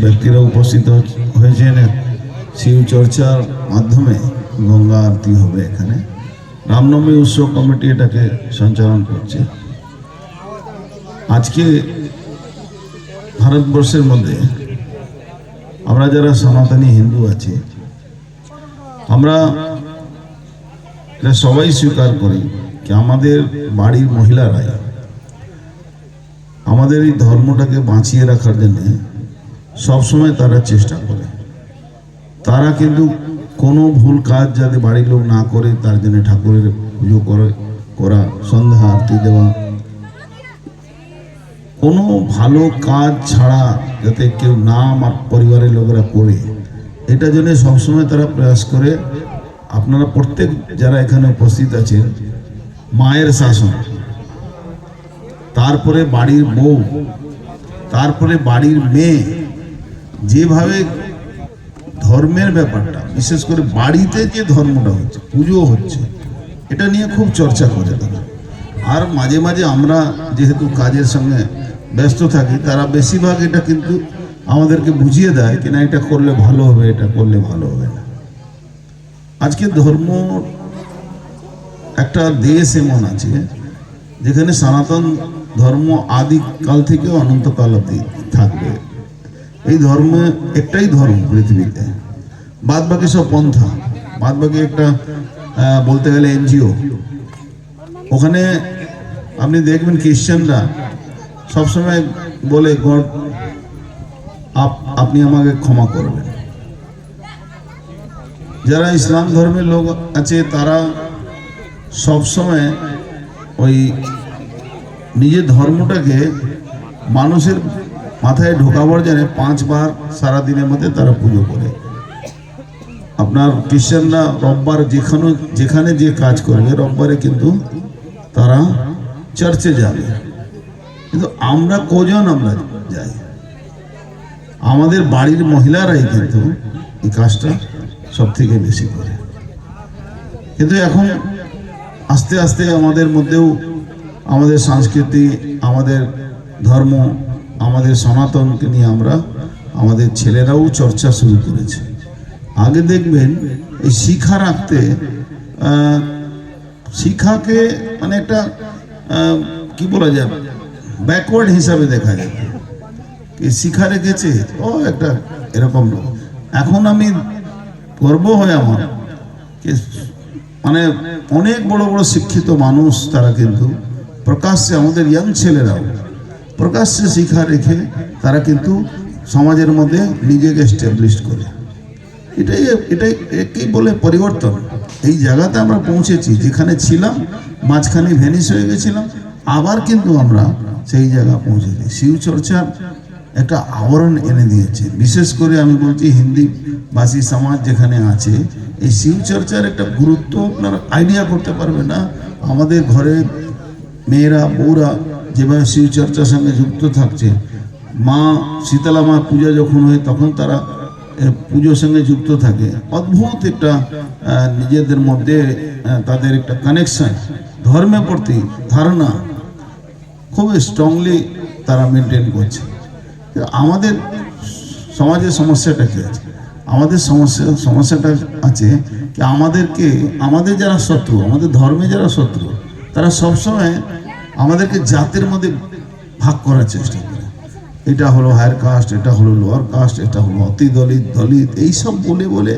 ব্যক্তিরা উপস্থিত হয়েছেন। শিব চর্চার মাধ্যমে গঙ্গা আরতি হবে এখানে। রামনবমী উৎসব কমিটি এটাকে সঞ্চালন করছে। আজকে ভারতবর্ষের মধ্যে আমরা যারা সনাতনী হিন্দু আছি, আমরা এটা সবাই স্বীকার করি যে আমাদের বাড়ির মহিলারাই আমাদের এই ধর্মটাকে বাঁচিয়ে রাখার জন্য সবসময় তারা চেষ্টা করে। তারা কিন্তু কোনো ভুল কাজ যাতে বাড়ির লোক না করে তার জন্য ঠাকুরের পুজো করা, সন্ধ্যা আরতি দেওয়া, কোনো ভালো কাজ ছাড়া যাতে কেউ না আমার পরিবারের লোকেরা করে, এটা জন্য সবসময় তারা প্রয়াস করে। আপনারা প্রত্যেক যারা এখানে উপস্থিত আছেন, মায়ের শাসন, তারপরে বাড়ির বউ, তারপরে বাড়ির মেয়ে, যেভাবে ধর্মের ব্যাপারটা, বিশেষ করে বাড়িতে যে ধর্মটা হচ্ছে, পুজো হচ্ছে, এটা নিয়ে খুব চর্চা করে তারা। আর মাঝে মাঝে আমরা যেহেতু কাজের সঙ্গে ব্যস্ত থাকি, তারা বেশিরভাগ এটা কিন্তু আমাদেরকে বুঝিয়ে দেয় কিনা এটা করলে ভালো হবে, এটা করলে ভালো হবে না। আজকে ধর্ম একটা দেশ এমন আছে যেখানে সনাতন ধর্ম আদিকাল থেকে অনন্তকাল অবধি থাকবে। এই ধর্ম একটাই ধর্ম পৃথিবীতে, বাদ বাকি সব পন্থা, বাদ বাকি একটা বলতে গেলে এনজিও। ওখানে আপনি দেখবেন খ্রিস্টানরা সবসময় বলে গড আপনি আমাকে ক্ষমা করবেন। যারা ইসলাম ধর্মের লোক আছে তারা সবসময় ওই নিজের ধর্মটাকে মানুষের মাথায় ঢোকাবার জন্য 5 বার সারা দিনের মধ্যে তারা পুজো করে। আপনার খ্রিস্টানরা রোববার যেখানে যে কাজ করবে, রোববারে কিন্তু তারা চার্চে যাবে। কিন্তু আমরা কজন আমরা যাই? আমাদের বাড়ির মহিলারাই কিন্তু এই কাজটা সব থেকে বেশি করে। কিন্তু এখন আস্তে আস্তে আমাদের মধ্যেও আমাদের সংস্কৃতি, আমাদের ধর্ম, আমাদের সনাতনকে নিয়ে আমাদের ছেলেরাও চর্চা শুরু করেছে। আগে দেখবেন এই শিক্ষা রাখতে, শিক্ষাকে মানে একটা কি বলা যায়, ব্যাকওয়ার্ড হিসাবে দেখা যায়। শিক্ষা রেখেছে ও একটা এরকম লোক। এখন আমি গর্ব হয় আমার, মানে অনেক বড় বড় শিক্ষিত মানুষ তারা কিন্তু প্রকাশ্যে, আমাদের ইয়াং ছেলেরাও প্রকাশ্যে শিক্ষা রেখে তারা কিন্তু সমাজের মধ্যে নিজেকে এস্টাবলিশ করে। এটাই কি বলে পরিবর্তন। এই জায়গাতে আমরা পৌঁছেছি, যেখানে ছিলাম মাঝখানে ভ্যানিশ হয়ে গেছিলাম, আবার কিন্তু আমরা সেই জায়গা পৌঁছেছি। শিবচর্চার একটা আবরণ এনে দিয়েছে। বিশেষ করে আমি বলছি হিন্দি ভাষী সমাজ যেখানে আছে, এই শিবচর্চার একটা গুরুত্ব আপনারা আইডিয়া করতে পারবে না। আমাদের ঘরে মেয়েরা, বউরা যেভাবে শিবচর্চার সঙ্গে যুক্ত থাকছে, মা শীতলা মা পূজা যখন হয় তখন তারা পুজোর সঙ্গে যুক্ত থাকে। অদ্ভুত একটা নিজেদের মধ্যে তাদের একটা কানেকশন, ধর্মের প্রতি ধারণা খুব স্ট্রংলি তারা মেনটেন করছে। আমাদের সমাজের সমস্যাটা কি আছে? আমাদের সমস্যাটা আছে কি আমাদের যারা শত্রু, আমাদের ধর্মে যারা শত্রু, তারা সবসময় আমাদেরকে জাতের মধ্যে ভাগ করার চেষ্টা করে। এটা হলো হায়ার কাস্ট, এটা হলো লোয়ার কাস্ট, এটা হলো অতি দলিত, দলিত, এইসব বলে বলে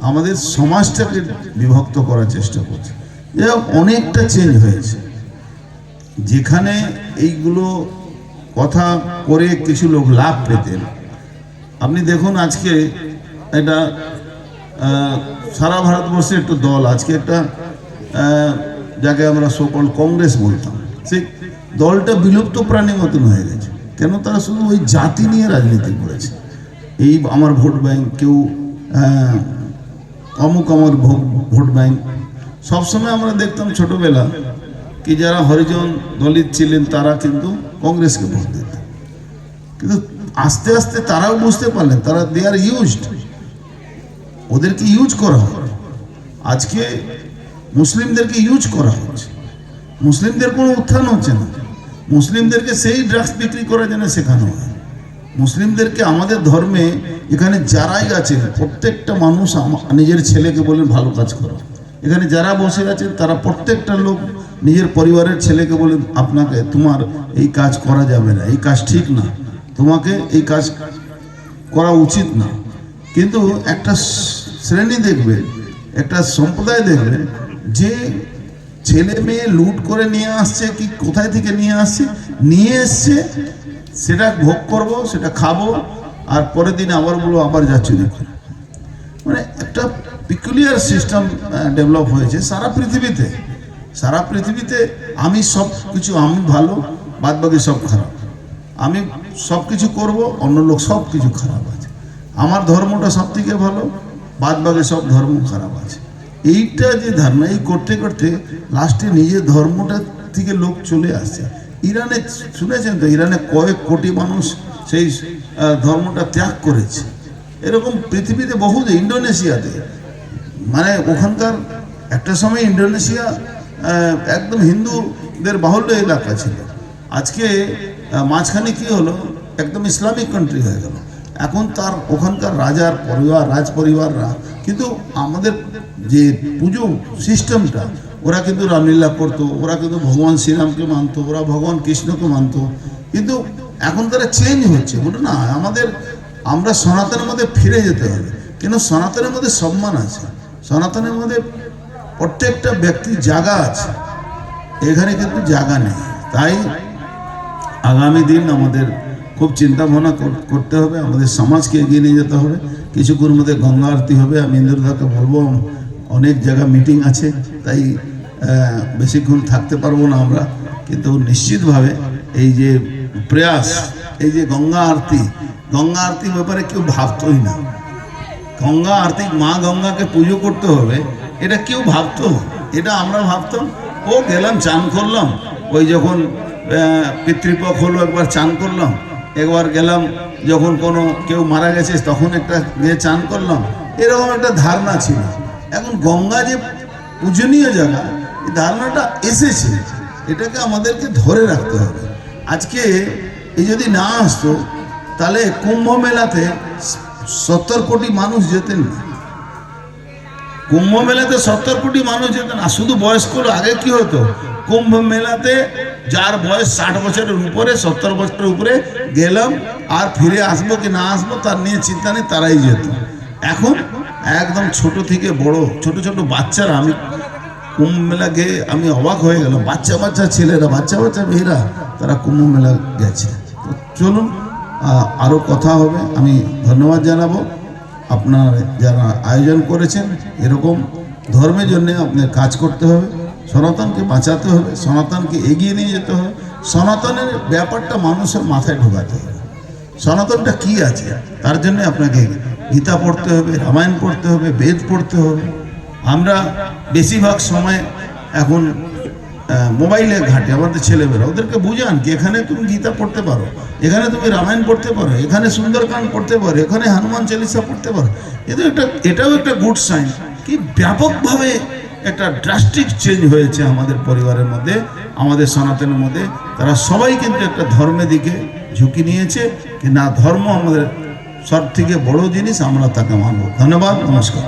আমাদের সমাজটাকে বিভক্ত করার চেষ্টা করছে। অনেকটা চেঞ্জ হয়েছে। যেখানে এইগুলো কথা করে কিছু লোক লাভ পেতেন, আপনি দেখুন আজকে এটা সারা ভারতবর্ষে একটু দল, আজকে একটা যাকে আমরা সকল কংগ্রেস বলতাম, সেই দলটা বিলুপ্ত প্রাণীর মতন হয়ে গেছে। কেন? তারা শুধু ওই জাতি নিয়ে রাজনীতি করেছে। এই আমার ভোট ব্যাংক, কেউ অমুক আমার ভোট ব্যাংক। সবসময় আমরা দেখতাম ছোটবেলা কি যারা হরিজন দলিত ছিলেন তারা কিন্তু কংগ্রেসকে ভোট দিতেন। কিন্তু আস্তে আস্তে তারাও বুঝতে পারলেন তারা দে আর ইউজড, ওদেরকে ইউজ করা হয়। আজকে মুসলিমদেরকে ইউজ করা হচ্ছে, মুসলিমদের কোনো উত্থান হচ্ছে না, মুসলিমদেরকে সেই ড্রাগস বিক্রি করার জন্য শেখানো হয়। মুসলিমদেরকে আমাদের ধর্মে এখানে যারাই আছেন প্রত্যেকটা মানুষ নিজের ছেলেকে বলেন ভালো কাজ করো। এখানে যারা বসে আছেন তারা প্রত্যেকটা লোক নিজের পরিবারের ছেলেকে বলেন আপনাকে তোমার এই কাজ করা যাবে না, এই কাজ ঠিক না, তোমাকে এই কাজ করা উচিত না। কিন্তু একটা শ্রেণী দেখবে, একটা সম্প্রদায় দেখবে যে ছেলে মেয়ে লুট করে নিয়ে আসছে, কি কোথায় থেকে নিয়ে আসছে, নিয়ে এসছে, সেটা ভোগ করব, সেটা খাবো, আর পরের দিন আবার বলবো আবার যাচ্ছি দেখুন। মানে একটা পিকুলিয়ার সিস্টেম ডেভেলপ হয়েছে সারা পৃথিবীতে। সারা পৃথিবীতে আমি সব কিছু, আমি ভালো, বাদ বাকি সব খারাপ, আমি সব কিছু করবো, অন্য লোক সব কিছু খারাপ আছে, আমার ধর্মটা সব থেকে ভালো, বাদ বাকি সব ধর্ম খারাপ আছে। এইটা যে ধারণা, এই করতে করতে লাস্টে নিজের ধর্মটা থেকে লোক চলে আসছে। ইরানে শুনেছেন তো, ইরানে কয়েক কোটি মানুষ সেই ধর্মটা ত্যাগ করেছে। এরকম পৃথিবীতে বহু, ইন্দোনেশিয়াতে, মানে ওখানকার একটা সময় ইন্দোনেশিয়া একদম হিন্দুদের বাহুল্য এলাকা ছিল। আজকে মাঝখানে কি হলো, একদম ইসলামিক কান্ট্রি হয়ে গেল। এখন তার ওখানকার রাজার পরিবার, রাজ পরিবাররা কিন্তু আমাদের যে পুজো সিস্টেমটা, ওরা কিন্তু রামলীলা করতো, ওরা কিন্তু ভগবান শ্রীরামকে মানতো, ওরা ভগবান কৃষ্ণকে মানতো। কিন্তু এখন তারা চেঞ্জ হচ্ছে, বলে না আমরা সনাতনের মধ্যে ফিরে যেতে হবে। কেন? সনাতনের মধ্যে সম্মান আছে, সনাতনের মধ্যে প্রত্যেকটা ব্যক্তির জায়গা আছে, এখানে কিন্তু জায়গা নেই। তাই আগামী দিন আমাদের খুব চিন্তা ভাবনা করতে হবে, আমাদের সমাজকে এগিয়ে নিয়ে যেতে হবে। কিছুক্ষণের মধ্যে গঙ্গা আরতি হবে। আমি ইন্দ্রদাকে বলবো, অনেক জায়গা মিটিং আছে, তাই বেশিক্ষণ থাকতে পারবো না আমরা, কিন্তু নিশ্চিতভাবে এই যে প্রয়াস, এই যে গঙ্গা আরতির ব্যাপারে কেউ ভাবতোই না। গঙ্গা আরতি, মা গঙ্গাকে পুজো করতে হবে, এটা কেউ ভাবতো? এটা আমরা ভাবতাম, ও গেলাম চান করলাম, ওই যখন পিতৃপক্ষ হলো একবার চান করলাম, একবার গেলাম যখন কোনো কেউ মারা গেছে তখন একটা গিয়ে চান করলাম, এরকম একটা ধারণা ছিল। এখন গঙ্গা যে পূজনীয় জায়গা, এই ধারণাটা এসেছে, এটাকে আমাদেরকে ধরে রাখতে হবে। আজকে এই যদি না আসতো তাহলে কুম্ভ মেলাতে 70 কোটি মানুষ যেতেন না। কুম্ভ মেলাতে 70 কোটি মানুষ যেতেন। আর শুধু বয়স্ক, আগে কি হতো, কুম্ভ মেলাতে যার বয়স 60 বছরের উপরে, 70 বছরের উপরে গেলাম, আর ফিরে আসবো কি না আসবো তার নিয়ে চিন্তা নেই, তারাই যেত। এখন একদম ছোট থেকে বড়, ছোট ছোট বাচ্চারা, আমি কুম্ভ মেলা গিয়ে আমি অবাক হয়ে গেলাম, বাচ্চা ছেলেরা, বাচ্চা মেয়েরা, তারা কুম্ভ মেলা গেছে। তো চলুন, আরও কথা হবে। আমি ধন্যবাদ জানাবো আপনারা যারা আয়োজন করেছেন। এরকম ধর্মের জন্য আপনার কাজ করতে হবে, সনাতনকে বাঁচাতে হবে, সনাতনকে এগিয়ে নিয়ে যেতে হবে, সনাতনের ব্যাপারটা মানুষের মাথায় ঢোকাতে হবে। সনাতনটা কি আছে তার জন্য আপনাকে গীতা পড়তে হবে, রামায়ণ পড়তে হবে, বেদ পড়তে হবে। আমরা বেশিরভাগ সময় এখন মোবাইলে ঘাটে আমাদের ছেলেমেয়েরা, ওদেরকে বুঝান কি এখানে তুমি গীতা পড়তে পারো, এখানে তুমি রামায়ণ পড়তে পারো, এখানে সুন্দরকাণ্ড পড়তে পারো, এখানে হনুমান চালিসা পড়তে পারো। এটাও একটা গুড সাইন কি ব্যাপকভাবে একটা ড্রাস্টিক চেঞ্জ হয়েছে আমাদের পরিবারের মধ্যে, আমাদের সনাতনের মধ্যে। তারা সবাই কিন্তু একটা ধর্মের দিকে ঝুঁকি নিয়েছে কি না, ধর্ম আমাদের সব থেকে বড় জিনিস, আমরা তাকে মানব। ধন্যবাদ, নমস্কার।